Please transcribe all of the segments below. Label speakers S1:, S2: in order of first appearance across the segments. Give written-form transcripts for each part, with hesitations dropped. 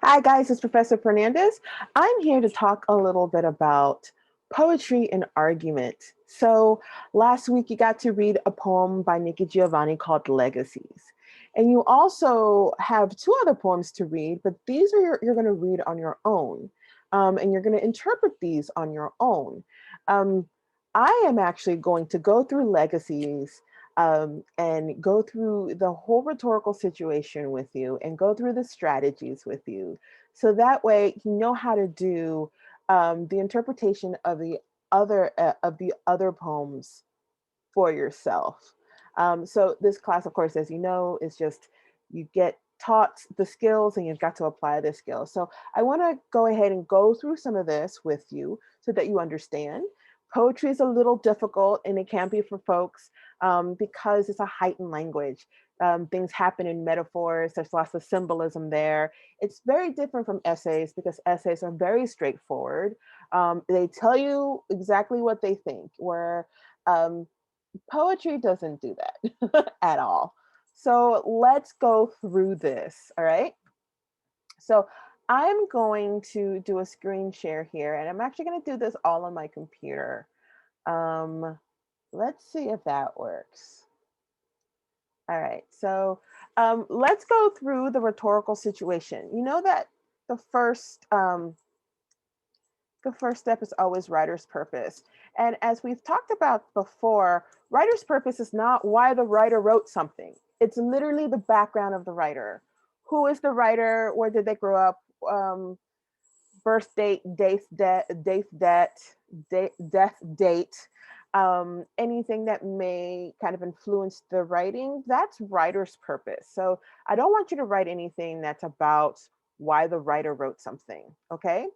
S1: Hi, guys, it's Professor Fernandez. I'm here to talk a little bit about poetry and argument. So, last week you got to read a poem by Nikki Giovanni called Legacies. And you also have two other poems to read, but these are you're going to read on your own. And you're going to interpret these on your own. Um, I am actually going to go through Legacies and go through the whole rhetorical situation with you and go through the strategies with you. So that way you know how to do the interpretation of the other poems for yourself. So this class, of course, as you know, is just you get taught the skills and you've got to apply the skills. So I want to go ahead and go through some of this with you so that you understand. Poetry is a little difficult and it can be for folks because it's a heightened language. Things happen in metaphors, there's lots of symbolism there. It's very different from essays because essays are very straightforward. They tell you exactly what they think, where um, poetry doesn't do that at all. So let's go through this. All right. So I'm going to do a screen share here, and I'm actually going to do this all on my computer. Um, let's see if that works. All right. So let's go through the rhetorical situation. You know that the first the first step is always writer's purpose. And as we've talked about before, writer's purpose is not why the writer wrote something. It's literally the background of the writer. Who is the writer? Where did they grow up? Birth date, death date, anything that may kind of influence the writing, that's writer's purpose. So I don't want you to write anything that's about why the writer wrote something, okay?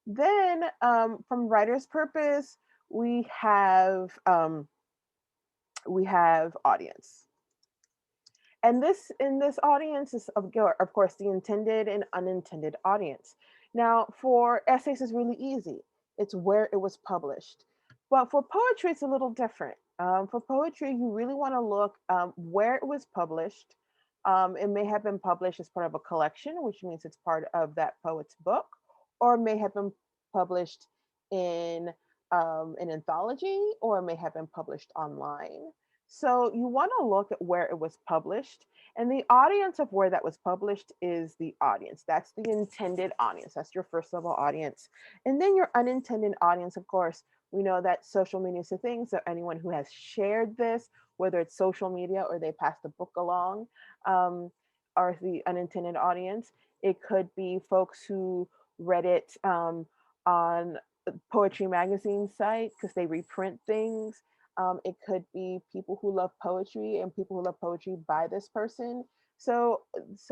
S1: Then from writer's purpose, we have audience, and this in this audience is of course the intended and unintended audience. Now, for essays, is really easy. It's where it was published, but for poetry, it's a little different. For poetry, you really want to look where it was published. It may have been published as part of a collection, which means it's part of that poet's book, or it may have been published in an anthology, or it may have been published online. So you want to look at where it was published, and the audience of where that was published is the audience. That's the intended audience. That's your first level audience. And then your unintended audience, of course, we know that social media is a thing. So anyone who has shared this, whether it's social media or they pass the book along, um, are the unintended audience. It could be folks who read it on poetry magazine site because they reprint things. It could be people who love poetry and people who love poetry by this person. So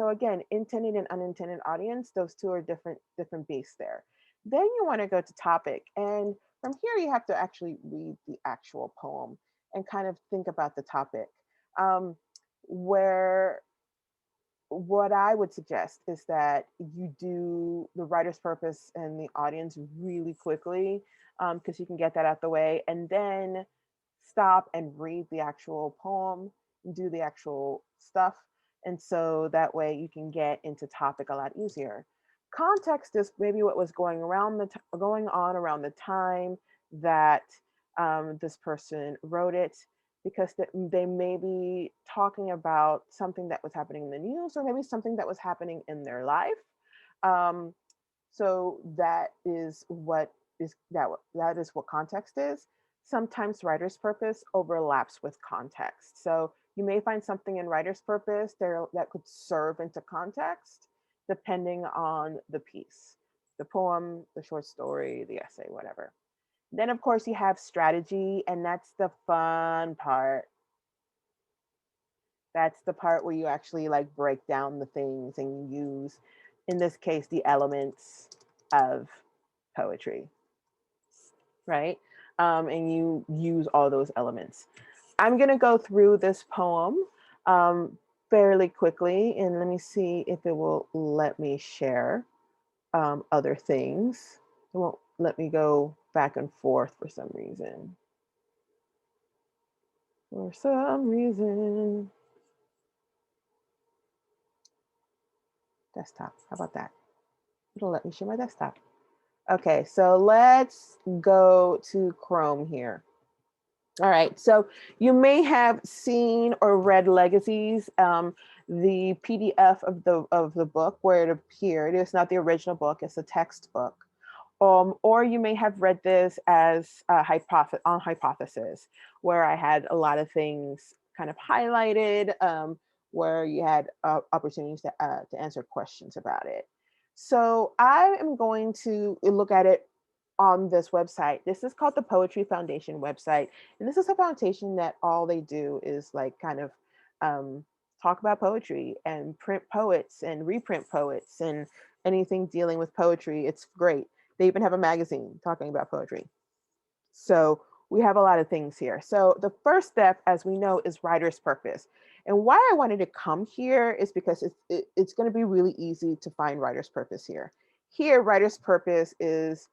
S1: again, intended and unintended audience, those two are different beasts there. Then you want to go to topic, and from here you have to actually read the actual poem and kind of think about the topic. Where what I would suggest is that you do the writer's purpose and the audience really quickly, because you can get that out the way, and then stop and read the actual poem, do the actual stuff. And so that way you can get into topic a lot easier. Context is maybe what was going on around the time that this person wrote it, because they may be talking about something that was happening in the news, or maybe something that was happening in their life. Um, so that is what context is. Sometimes writer's purpose overlaps with context. So you may find something in writer's purpose there that could serve into context depending on the piece, the poem, the short story, the essay, whatever. Then of course you have strategy, and that's the fun part. That's the part where you actually like break down the things and you use, in this case, the elements of poetry, right? And you use all those elements. I'm going to go through this poem um, fairly quickly, and let me see if it will let me share other things. It won't let me go back and forth for some reason. For some reason. Desktop, how about that? It'll let me share my desktop. Okay, so let's go to Chrome here. All right, so you may have seen or read Legacies, the PDF of the book where it appeared. It's not the original book; it's a textbook. Or you may have read this as on Hypothesis, where I had a lot of things kind of highlighted, where you had opportunities to answer questions about it. So I am going to look at it on this website. This is called the Poetry Foundation website. And this is a foundation that all they do is like kind of um, talk about poetry and print poets and reprint poets and anything dealing with poetry. It's great. They even have a magazine talking about poetry. So we have a lot of things here. So the first step, as we know, is writer's purpose. And why I wanted to come here is because it's going to be really easy to find writer's purpose here. Here, writer's purpose is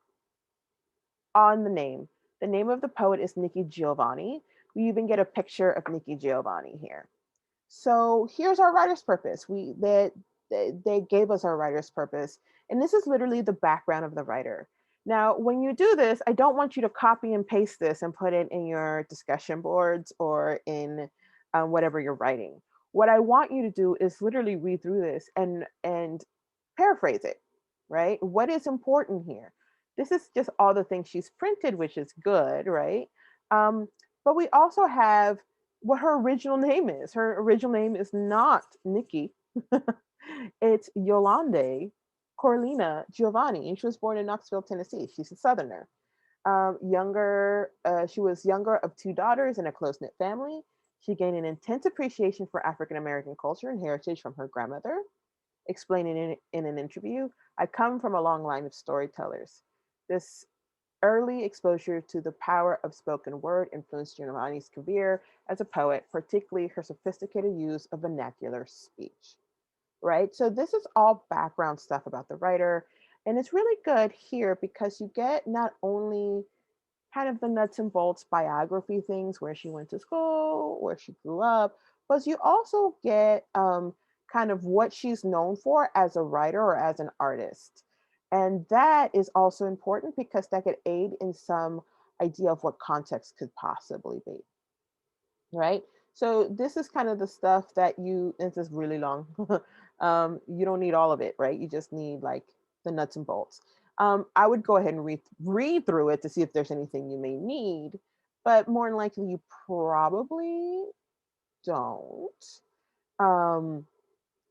S1: on the name. The name of the poet is Nikki Giovanni. We even get a picture of Nikki Giovanni here. So here's our writer's purpose. They gave us our writer's purpose, and this is literally the background of the writer. Now, when you do this, I don't want you to copy and paste this and put it in your discussion boards or in whatever you're writing. What I want you to do is literally read through this and paraphrase it, right? What is important here? This is just all the things she's printed, which is good, right? But we also have what her original name is. Her original name is not Nikki. It's Yolande Corlina Giovanni, and she was born in Knoxville, Tennessee. She's a Southerner. She was younger of two daughters in a close knit family. She gained an intense appreciation for African American culture and heritage from her grandmother. Explaining in an interview, I come from a long line of storytellers. This early exposure to the power of spoken word influenced Giovanni's career as a poet, particularly her sophisticated use of vernacular speech. Right? So, this is all background stuff about the writer. And it's really good here because you get not only kind of the nuts and bolts biography things, where she went to school, where she grew up, but you also get kind of what she's known for as a writer or as an artist. And that is also important because that could aid in some idea of what context could possibly be, right? So this is kind of the stuff that this is really long. You don't need all of it, right? You just need like the nuts and bolts. I would go ahead and read through it to see if there's anything you may need, but more than likely you probably don't. Um,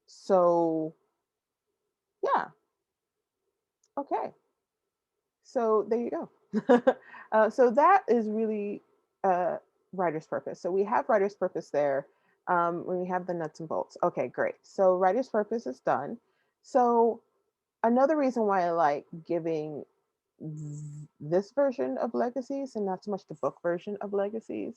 S1: so yeah, okay. So there you go. So that is really uh, writer's purpose. So we have writer's purpose there. When we have the nuts and bolts. Okay, great. So writer's purpose is done. So another reason why I like giving this version of Legacies and not so much the book version of Legacies.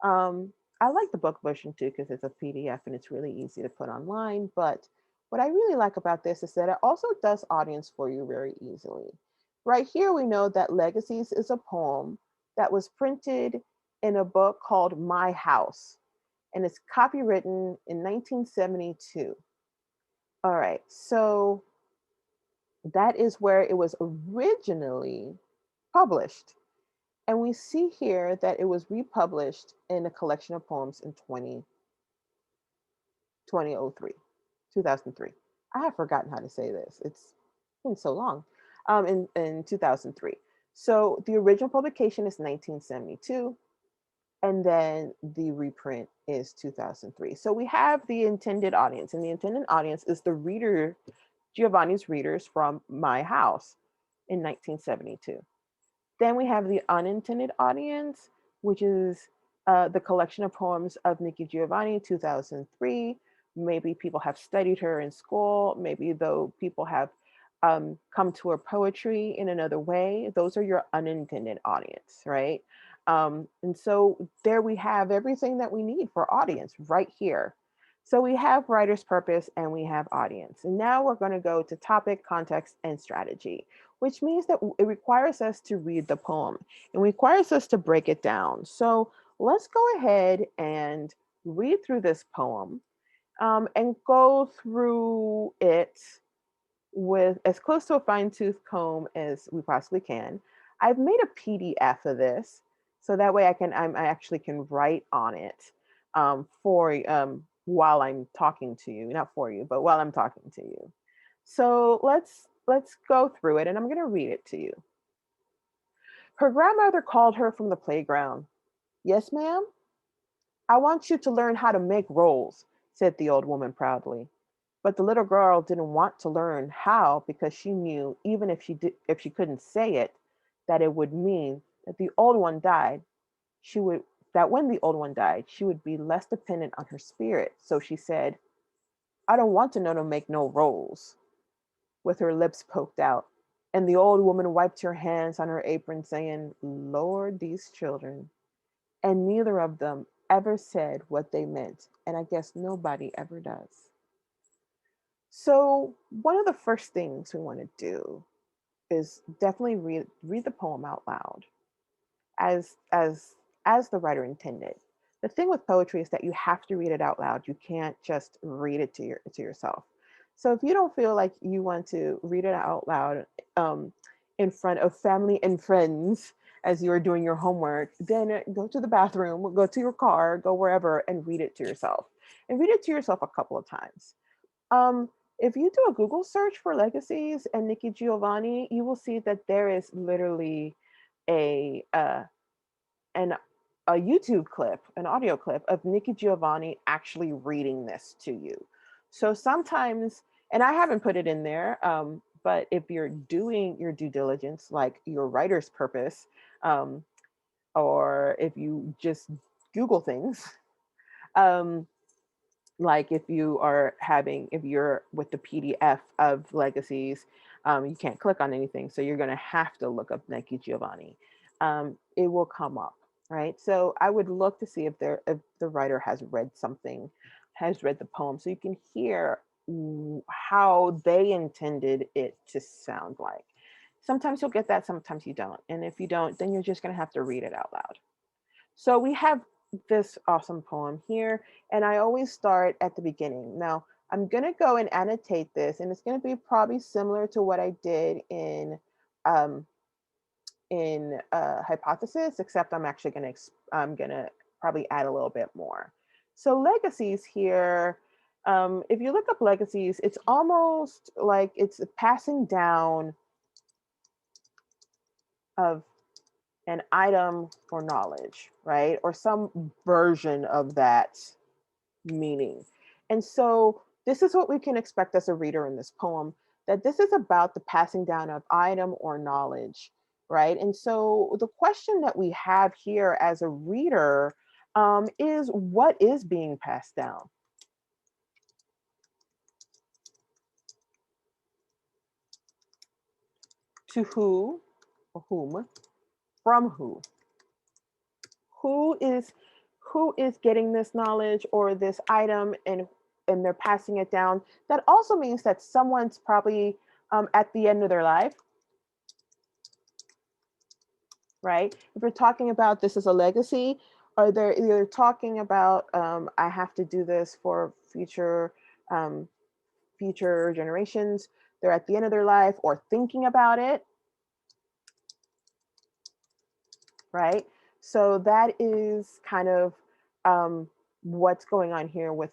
S1: I like the book version too because it's a PDF and it's really easy to put online. But what I really like about this is that it also does audience for you very easily. Right here, we know that Legacies is a poem that was printed in a book called My House, and it's copywritten in 1972. All right, so that is where it was originally published. And we see here that it was republished in a collection of poems in 2003, 2003. I have forgotten how to say this. It's been so long. In 2003. So the original publication is 1972, and then the reprint is 2003. So we have the intended audience, and the intended audience is the reader, Giovanni's readers from My House in 1972. Then we have the unintended audience, which is the collection of poems of Nikki Giovanni, 2003. Maybe people have studied her in school. Maybe though people have come to her poetry in another way. Those are your unintended audience, right? And so there we have everything that we need for audience right here. So we have writer's purpose and we have audience. And now we're going to go to topic, context, and strategy, which means that it requires us to read the poem and requires us to break it down. So let's go ahead and read through this poem and go through it with as close to a fine tooth comb as we possibly can. I've made a PDF of this so that way I actually can write on it for while I'm talking to you, not for you, but while I'm talking to you. So let's go through it, and I'm going to read it to you. Her grandmother called her from the playground. Yes, ma'am? I want you to learn how to make rolls, said the old woman proudly. But the little girl didn't want to learn how because she knew even if she couldn't say it, that it would mean that the old one died. She would that when the old one died, she would be less dependent on her spirit. So she said, I don't want to know to make no rolls, with her lips poked out. And the old woman wiped her hands on her apron, saying, Lord, these children. And neither of them ever said what they meant. And I guess nobody ever does. So, one of the first things we want to do is definitely read the poem out loud as as as the writer intended. The thing with poetry is that you have to read it out loud. You can't just read it to yourself. So if you don't feel like you want to read it out loud um, in front of family and friends as you're doing your homework, then go to the bathroom, go to your car, go wherever, and read it to yourself. And read it to yourself a couple of times. Um, if you do a Google search for Legacies and Nikki Giovanni, you will see that there is literally a an a YouTube clip, an audio clip of Nikki Giovanni actually reading this to you. So sometimes, and I haven't put it in there, but if you're doing your due diligence, like your writer's purpose, um, or if you just Google things, um, like if you're with the PDF of Legacies, you can't click on anything, so you're going to have to look up Nike Giovanni. It will come up, right? So I would look to see if the writer has read something, has read the poem, so you can hear how they intended it to sound like. Sometimes you'll get that, sometimes you don't, and if you don't, then you're just going to have to read it out loud. So we have this awesome poem here, and I always start at the beginning. Now, I'm going to go and annotate this, and it's going to be probably similar to what I did um, in hypothesis, except I'm going to probably add a little bit more. So legacies here, if you look up legacies, it's almost like it's a passing down of an item or knowledge, right? Or some version of that meaning. And so this is what we can expect as a reader in this poem, that this is about the passing down of item or knowledge, right? And so the question that we have here as a reader is what is being passed down? To who or whom? From who? Who is who is getting this knowledge or this item and they're passing it down? That also means that someone's probably at the end of their life, right? If we're talking about this as a legacy, or they're either talking about I have to do this for um, future generations. They're at the end of their life or thinking about it, right? So that is kind of what's going on here with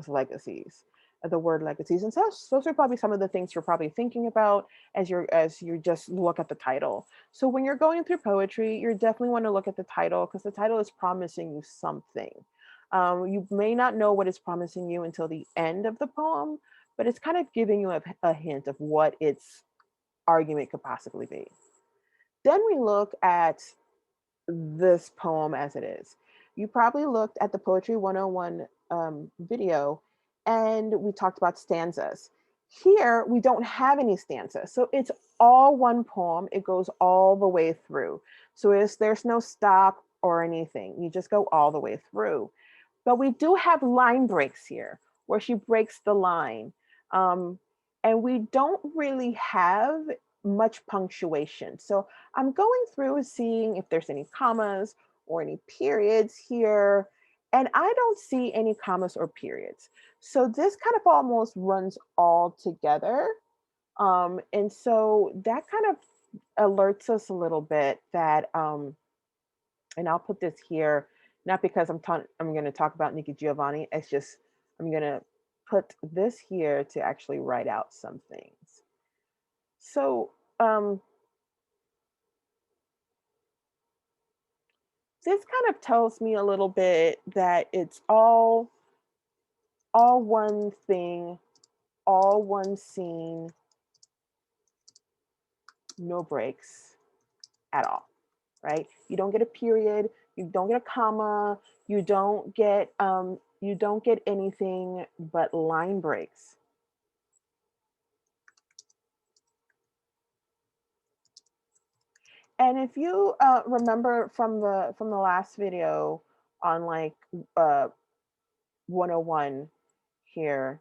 S1: legacies, the word legacies, and so those are probably some of the things you're probably thinking about as you just look at the title. So when you're going through poetry, you definitely want to look at the title because the title is promising you something. You may not know what it's promising you until the end of the poem, but it's kind of giving you a hint of what its argument could possibly be. Then we look at this poem as it is. You probably looked at the Poetry 101 video and we talked about stanzas. Here, we don't have any stanzas. So it's all one poem. It goes all the way through. So there's no stop or anything. You just go all the way through. But we do have line breaks here where she breaks the line. Um, and we don't really have much punctuation. So I'm going through seeing if there's any commas or any periods here. And I don't see any commas or periods. So this kind of almost runs all together. And so that kind of alerts us a little bit that, and I'll put this here, not because I'm going to talk about Nikki Giovanni. It's just I'm going to put this here to actually write out some things. So this kind of tells me a little bit that it's all one thing, all one scene, no breaks at all, right? You don't get a period, you don't get a comma, you don't get anything but line breaks. And if you remember from the last video on like uh, 101 here,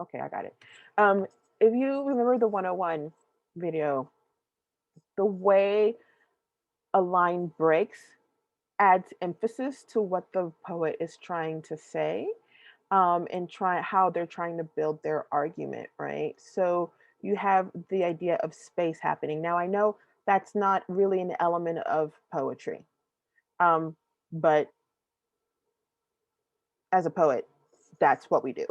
S1: okay, I got it. Um, if you remember the 101 video, the way a line breaks adds emphasis to what the poet is trying to say, and try how they're trying to build their argument, right? So you have the idea of space happening. Now I know that's not really an element of poetry, um, but as a poet, that's what we do.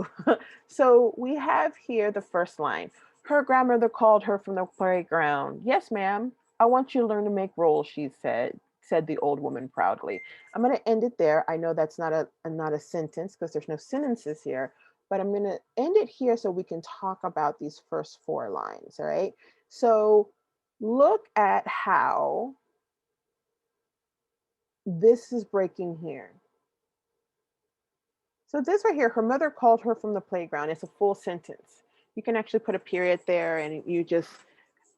S1: So we have here the first line. Her grandmother called her from the playground. Yes, ma'am. I want you to learn to make rolls, she said the old woman proudly. I'm going to end it there. I know that's not a sentence because there's no sentences here, but I'm going to end it here so we can talk about these first four lines, all right? So look at how this is breaking here. So this right here, her mother called her from the playground. It's a full sentence. You can actually put a period there and you just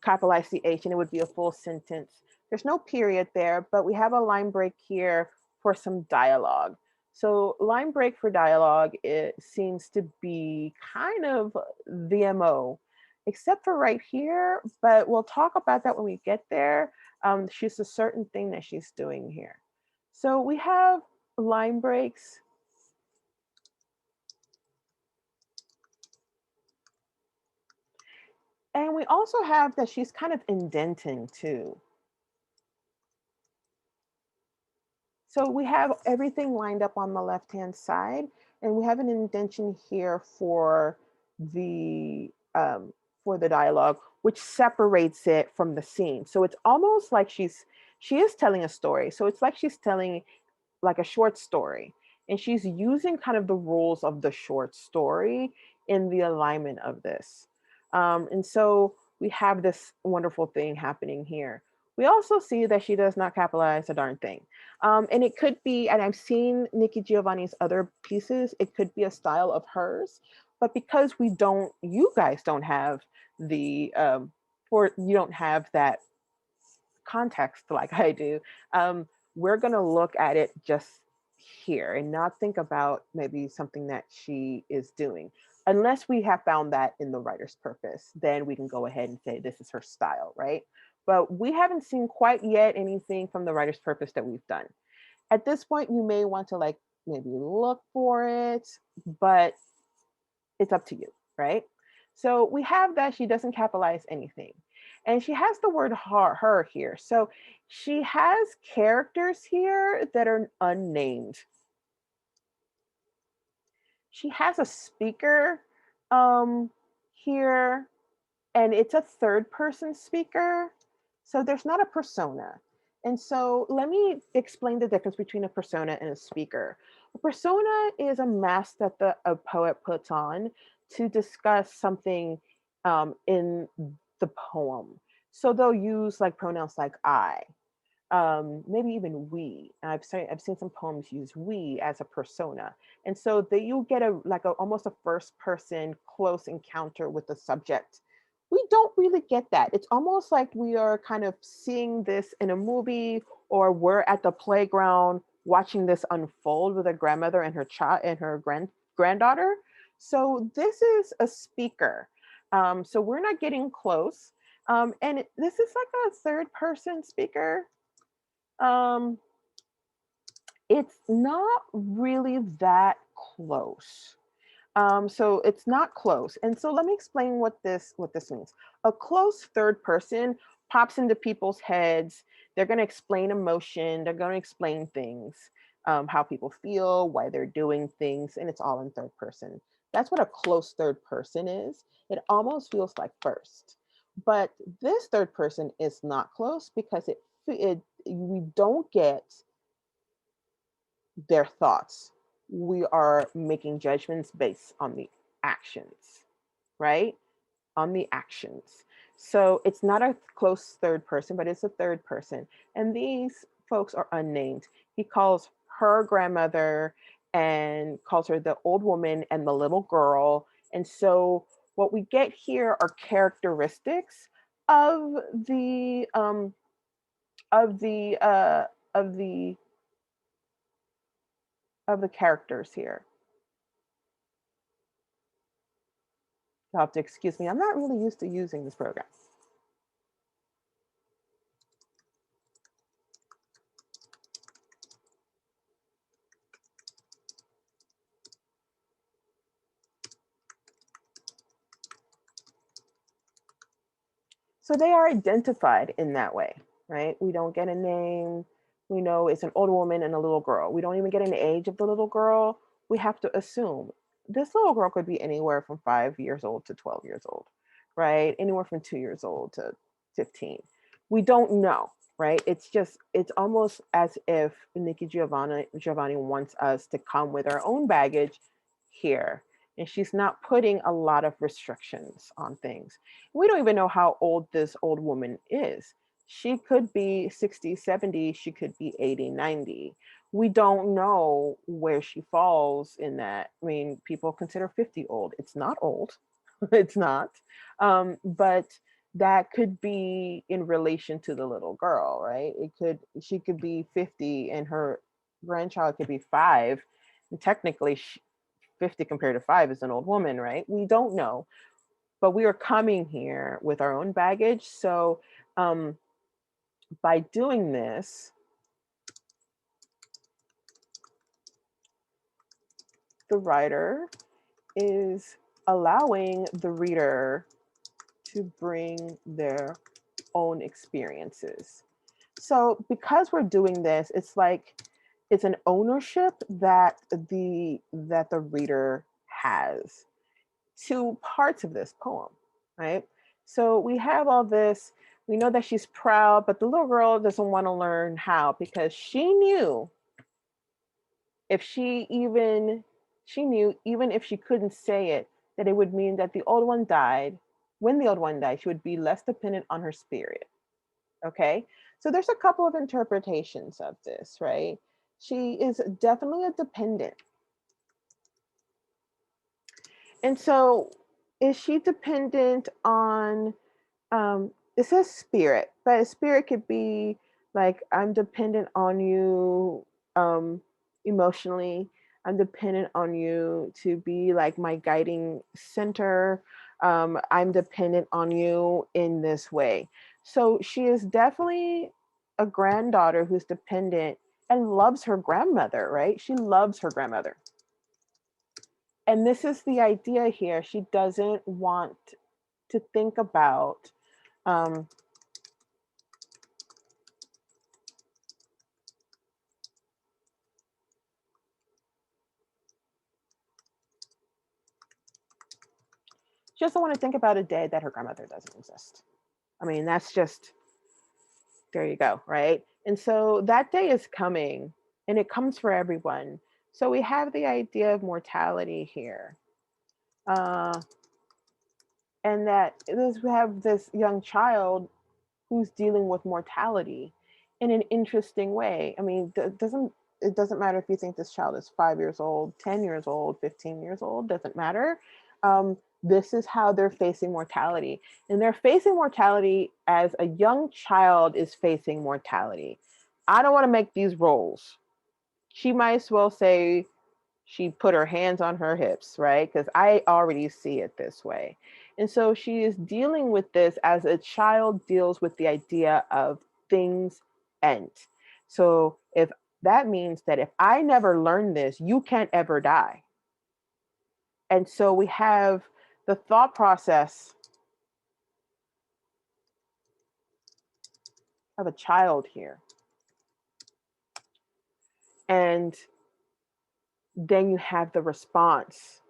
S1: capitalize the H and it would be a full sentence. There's no period there, but we have a line break here for some dialogue. So line break for dialogue, it seems to be kind of the MO, except for right here, but we'll talk about that when we get there. She's a certain thing that she's doing here. So we have line breaks. And we also have that she's kind of indenting too. So we have everything lined up on the left-hand side, and we have an indentation here for the dialogue, which separates it from the scene. So it's almost like she is telling a story. So it's like she's telling like a short story, and she's using kind of the rules of the short story in the alignment of this. And so we have this wonderful thing happening here. We also see that she does not capitalize a darn thing. And it could be, and I've seen Nikki Giovanni's other pieces, it could be a style of hers, but because you guys don't have you don't have that context like I do, we're going to look at it just here and not think about maybe something that she is doing. Unless we have found that in the writer's purpose, then we can go ahead and say this is her style, right? But we haven't seen quite yet anything from the writer's purpose that we've done. At this point, you may want to like maybe look for it, but it's up to you, right? So we have that she doesn't capitalize anything. And she has the word her here. So she has characters here that are unnamed. She has a speaker here, and it's a third person speaker. So there's not a persona. And so let me explain the difference between a persona and a speaker. A persona is a mask that a poet puts on to discuss something in the poem. So they'll use like pronouns like I, maybe even we. I've seen some poems use we as a persona, and so that you get almost a first person close encounter with the subject. We don't really get that. It's almost like we are kind of seeing this in a movie, or we're at the playground watching this unfold with a grandmother and her child and her granddaughter. So this is a speaker. So we're not getting close. This is like a third person speaker. um, it's not really that close. So it's not close. And so let me explain what this means. A close third person pops into people's heads. They're going to explain emotion. They're going to explain things, how people feel, why they're doing things, and it's all in third person. That's what a close third person is. It almost feels like first, but this third person is not close because it we don't get their thoughts. We are making judgments based on the actions, right? On the actions. So it's not a close third person, but it's a third person. And these folks are unnamed. He calls her grandmother and calls her the old woman and the little girl. And so what we get here are characteristics of the of the uh of the of the characters here. You'll have to excuse me. I'm not really used to using this program. So they are identified in that way, right? We don't get a name. We know it's an old woman and a little girl. We don't even get an age of the little girl. We have to assume this little girl could be anywhere from 5 years old to 12 years old, right? Anywhere from 2 years old to 15. We don't know, right? It's almost as if Giovanni wants us to come with our own baggage here. And she's not putting a lot of restrictions on things. We don't even know how old this old woman is. She could be 60, 70, she could be 80, 90. We don't know where she falls in that. I mean, people consider 50 old. It's not old. It's not. But that could be in relation to the little girl, right? She could be 50 and her grandchild could be 5. And technically, 50 compared to 5 is an old woman, right? We don't know, but we are coming here with our own baggage. So um, by doing this, the writer is allowing the reader to bring their own experiences. So because we're doing this, it's like it's an ownership that the reader has to parts of this poem, right? So we have all this, we know that she's proud, but the little girl doesn't want to learn how because if she even she knew even if she couldn't say it, that it would mean that the old one died. When the old one died, she would be less dependent on her spirit. Okay. So there's a couple of interpretations of this, right? She is definitely a dependent. And so is she dependent on it says spirit, but a spirit could be like I'm dependent on you emotionally. I'm dependent on you to be like my guiding center. I'm dependent on you in this way. So she is definitely a granddaughter who's dependent and loves her grandmother, right? She loves her grandmother. And this is the idea here. She doesn't want to think about um, she doesn't want to think about a day that her grandmother doesn't exist. I mean, that's just, there you go, right? And so that day is coming and it comes for everyone. So we have the idea of mortality here. Uh, and that we have this young child who's dealing with mortality in an interesting way. I mean, it doesn't matter if you think this child is 5 years old, 10 years old, 15 years old, doesn't matter. This is how they're facing mortality. And they're facing mortality as a young child is facing mortality. I don't want to make these roles. She might as well say she put her hands on her hips, right? Because I already see it this way. And so she is dealing with this as a child deals with the idea of things end. So if that means that if I never learn this, you can't ever die. And so we have the thought process of a child here. And then you have the response,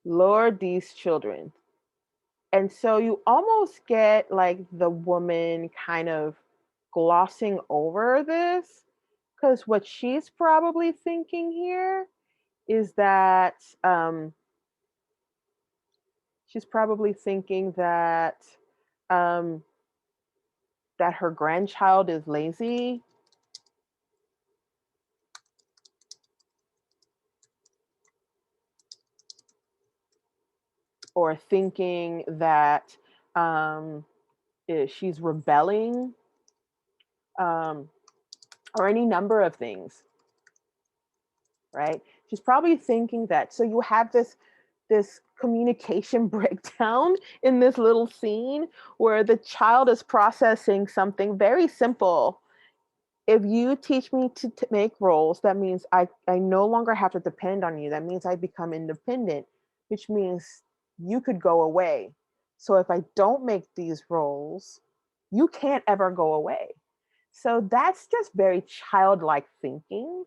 S1: Lord, these children. And so you almost get like the woman kind of glossing over this, because what she's probably thinking here is that she's probably thinking um, that her grandchild is lazy, or thinking that um, she's rebelling, um, or any number of things, right? She's probably thinking that. So you have this communication breakdown in this little scene where the child is processing something very simple. If you teach me to make roles, that means I no longer have to depend on you. That means I become independent, which means you could go away. So if I don't make these roles, you can't ever go away. So that's just very childlike thinking.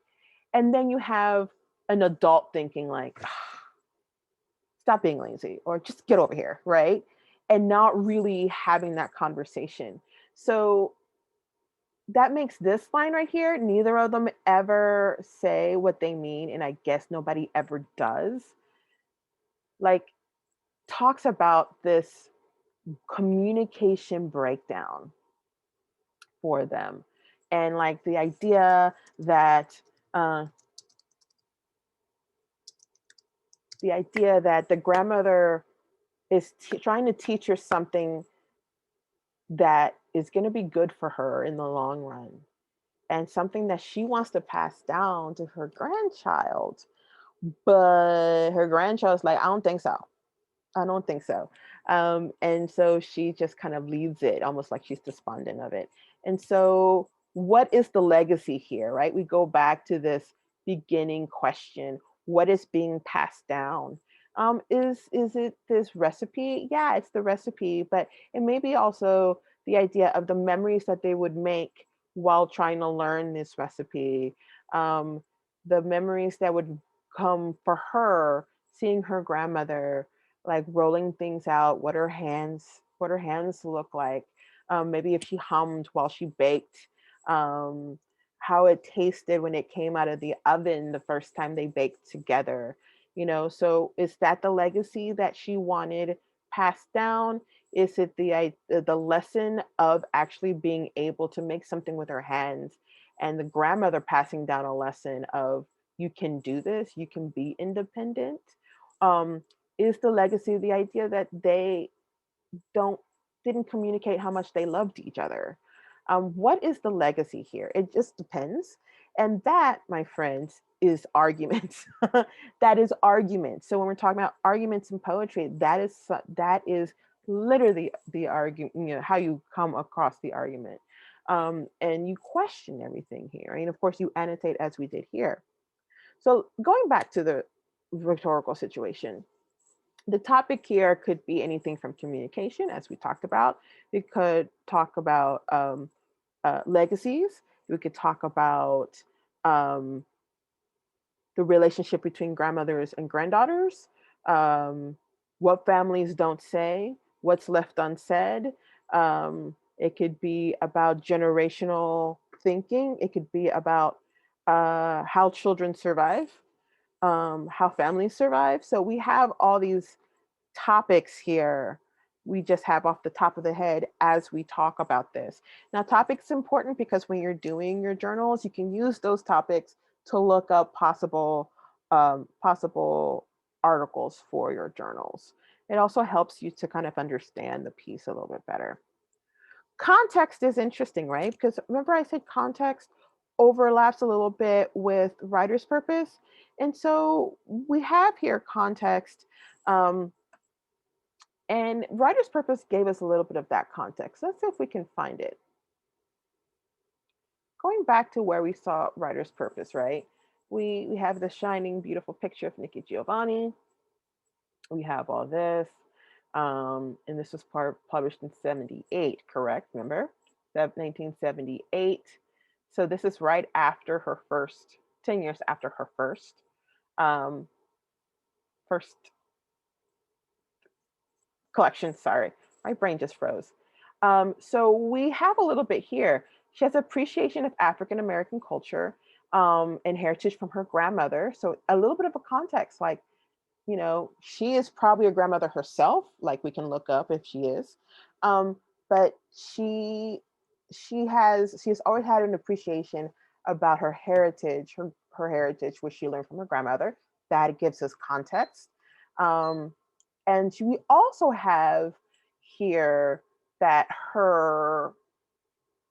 S1: And then you have an adult thinking like, stop being lazy or just get over here, right? And not really having that conversation. So that makes this line right here, neither of them ever say what they mean, and I guess nobody ever does. Like, talks about this communication breakdown for them. And like that uh, the idea that the grandmother is trying to teach her something that is going to be good for her in the long run, and something that she wants to pass down to her grandchild. But her grandchild's like, I don't think so. I don't think so. And so she just kind of leaves it almost like she's despondent of it. And so, what is the legacy here, right? We go back to this beginning question: what is being passed down? Is it this recipe? Yeah, it's the recipe, but it may be also the idea of the memories that they would make while trying to learn this recipe. Um, the memories that would come for her seeing her grandmother like rolling things out, what her hands look like, maybe if she hummed while she baked, um, how it tasted when it came out of the oven the first time they baked together. So is that the legacy that she wanted passed down? Is it the lesson of actually being able to make something with her hands, and the grandmother passing down a lesson of, you can do this, you can be independent? um, is the legacy the idea that they don't didn't communicate how much they loved each other? What is the legacy here? It just depends. And that, my friends, is arguments. That is arguments. So when we're talking about arguments in poetry, that is literally the argument, how you come across the argument. And you question everything here. And of course, you annotate as we did here. So going back to the rhetorical situation, the topic here could be anything from communication, as we talked about. We could talk about legacies. We could talk about um, the relationship between grandmothers and granddaughters, what families don't say, what's left unsaid. It could be about generational thinking. It could be about how children survive, how families survive. So we have all these topics here we just have off the top of the head as we talk about this. Now, topics important because when you're doing your journals, you can use those topics to look up possible articles for your journals. It also helps you to kind of understand the piece a little bit better. Context is interesting, right? Because remember I said context overlaps a little bit with writer's purpose. And so we have here context. And writer's purpose gave us a little bit of that context. Let's see if we can find it. Going back to where we saw writer's purpose, right? We have the shining, beautiful picture of Nikki Giovanni. We have all this. And this was published in 78, correct? Remember? 1978. So this is right after her first, 10 years after her um, first collection. Sorry, my brain just froze. So we have a little bit here. She has appreciation of African American culture and heritage from her grandmother. So a little bit of a context, like, she is probably a grandmother herself, like we can look up if she is. Um, but she has always had an appreciation about her heritage, which she learned from her grandmother. That gives us context. Um, and we also have here that her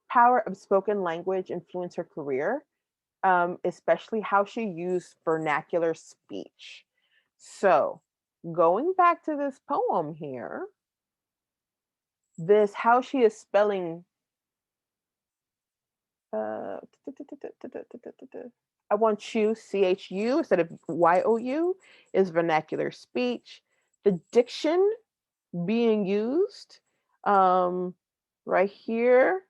S1: power of spoken language influenced her career, especially how she used vernacular speech. So, going back to this poem here, this how she is spelling. Uh, I want you, CHU instead of YOU, is vernacular speech. The diction being used um, right here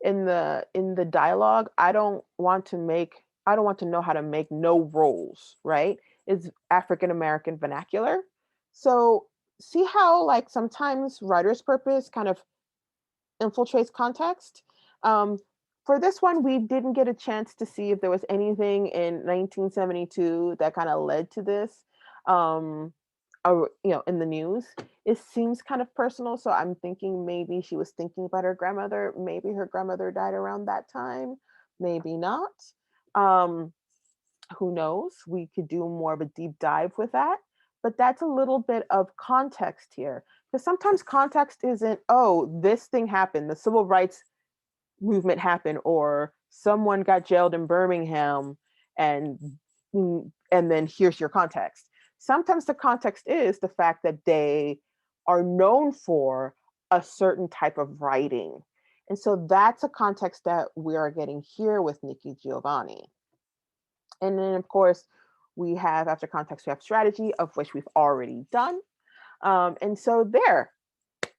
S1: in the dialogue, I don't want to know how to make no rolls, right? It's African American vernacular. So see how like sometimes writer's purpose kind of infiltrates context. Um, for this one, we didn't get a chance to see if there was anything in 1972 that kind of led to this, or in the news. It seems kind of personal, so I'm thinking maybe she was thinking about her grandmother. Maybe her grandmother died around that time. Maybe not. Um, who knows? We could do more of a deep dive with that. But that's a little bit of context here. Because sometimes context isn't, oh, this thing happened, the civil rights movement happened, or someone got jailed in Birmingham, and and then here's your context. Sometimes the context is the fact that they are known for a certain type of writing. And so that's a context that we are getting here with Nikki Giovanni. And then, of course, we have after context, we have strategy, of which we've already done. And so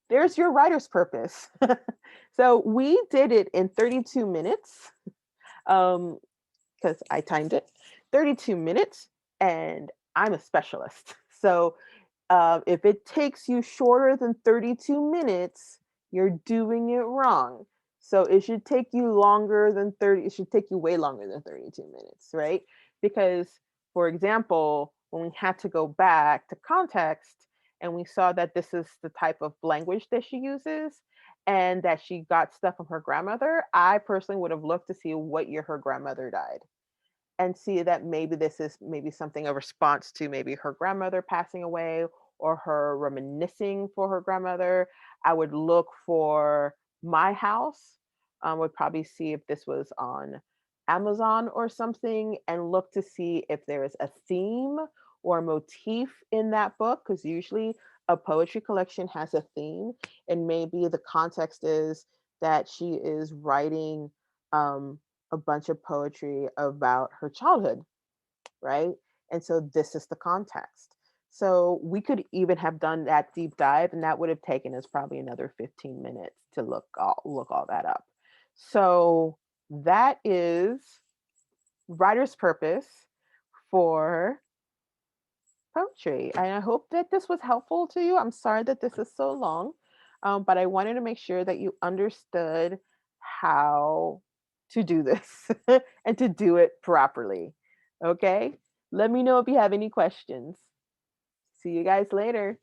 S1: there's your writer's purpose. So we did it in 32 minutes because I timed it 32 minutes, and I'm a specialist. So if it takes you shorter than 32 minutes, you're doing it wrong. So it should take you longer than 30, it should take you way longer than 32 minutes, right? Because, for example, when we had to go back to context and we saw that this is the type of language that she uses and that she got stuff from her grandmother, I personally would have looked to see what year her grandmother died and see that maybe this is maybe something a response to maybe her grandmother passing away or her reminiscing for her grandmother. I would look for My House, would probably see if this was on Amazon or something, and look to see if there is a theme or a motif in that book, because usually a poetry collection has a theme, and maybe the context is that she is writing a bunch of poetry about her childhood, right? And so this is the context. So we could even have done that deep dive, and that would have taken us probably another 15 minutes to look all that up. So that is writer's purpose for poetry. And I hope that this was helpful to you. I'm sorry that this is so long, but I wanted to make sure that you understood how to do this and to do it properly. Okay? Let me know if you have any questions. See you guys later.